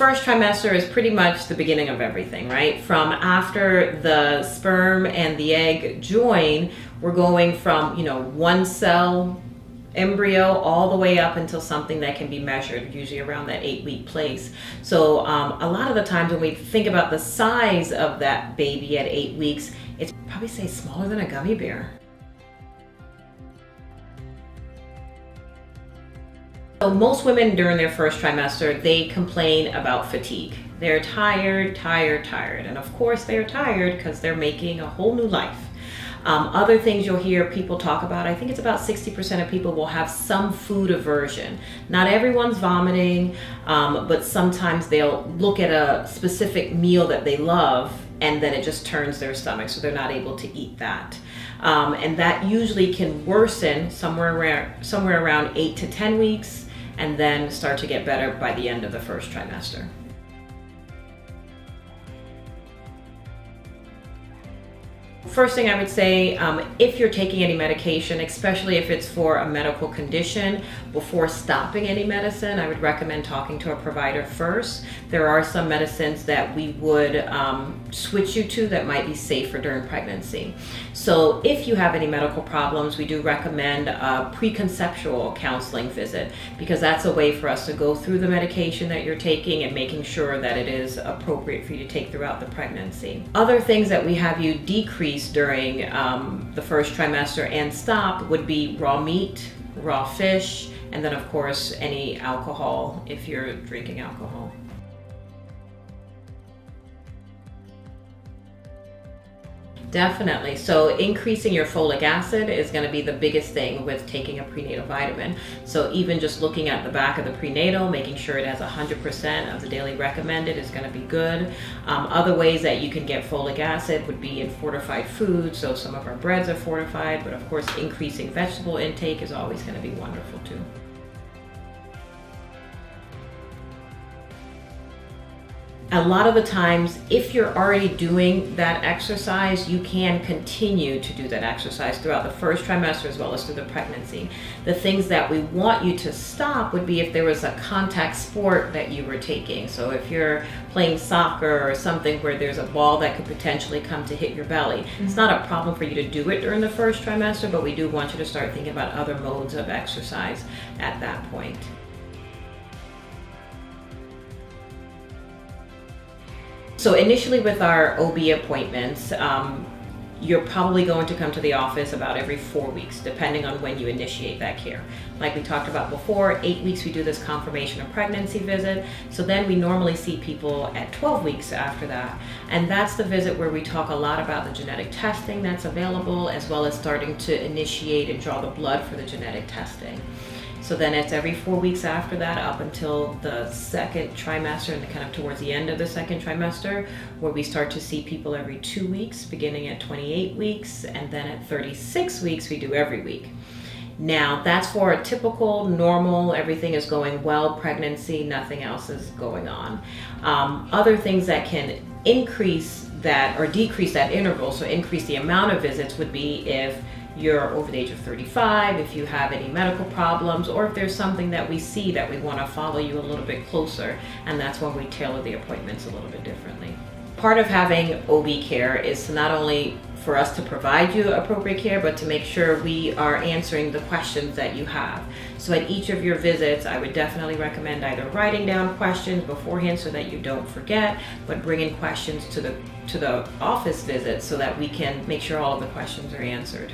first trimester is pretty much the beginning of everything, right? From after the sperm and the egg join, we're going from, you know, one cell embryo all the way up until something that can be measured, usually around that 8-week place. So a lot of the times when we think about the size of that baby at 8 weeks, it's probably say smaller than a gummy bear. So most women during their first trimester, they complain about fatigue. They're tired, and of course they're tired because they're making a whole new life. Other things you'll hear people talk about, I think it's about 60% of people will have some food aversion. Not everyone's vomiting, but sometimes they'll look at a specific meal that they love and then it just turns their stomach, so they're not able to eat that. And that usually can worsen somewhere around 8 to 10 weeks and then start to get better by the end of the first trimester. First thing I would say, if you're taking any medication, especially if it's for a medical condition, before stopping any medicine, I would recommend talking to a provider first. There are some medicines that we would switch you to that might be safer during pregnancy. So if you have any medical problems, we do recommend a preconceptual counseling visit, because that's a way for us to go through the medication that you're taking and making sure that it is appropriate for you to take throughout the pregnancy. Other things that we have you decrease during the first trimester and stop would be raw meat, raw fish, and then of course any alcohol if you're drinking alcohol. Definitely. So increasing your folic acid is going to be the biggest thing with taking a prenatal vitamin. So even just looking at the back of the prenatal, making sure it has 100% of the daily recommended is going to be good. Other ways that you can get folic acid would be in fortified foods. So some of our breads are fortified, but of course increasing vegetable intake is always going to be wonderful too. A lot of the times, if you're already doing that exercise, you can continue to do that exercise throughout the first trimester as well as through the pregnancy. The things that we want you to stop would be if there was a contact sport that you were taking. So if you're playing soccer or something where there's a ball that could potentially come to hit your belly, it's not a problem for you to do it during the first trimester, but we do want you to start thinking about other modes of exercise at that point. So initially with our OB appointments, you're probably going to come to the office about every 4 weeks, depending on when you initiate that care. Like we talked about before, 8 weeks we do this confirmation of pregnancy visit. So then we normally see people at 12 weeks after that. And that's the visit where we talk a lot about the genetic testing that's available, as well as starting to initiate and draw the blood for the genetic testing. So then it's every 4 weeks after that up until the second trimester and kind of towards the end of the second trimester, where we start to see people every 2 weeks, beginning at 28 weeks, and then at 36 weeks we do every week. Now that's for a typical, normal, everything is going well pregnancy, nothing else is going on. Other things that can increase that or decrease that interval, so increase the amount of visits, would be if you're over the age of 35, if you have any medical problems, or if there's something that we see that we want to follow you a little bit closer, and that's when we tailor the appointments a little bit differently. Part of having OB care is to not only for us to provide you appropriate care, but to make sure we are answering the questions that you have. So at each of your visits, I would definitely recommend either writing down questions beforehand so that you don't forget, but bringing questions to the office visit so that we can make sure all of the questions are answered.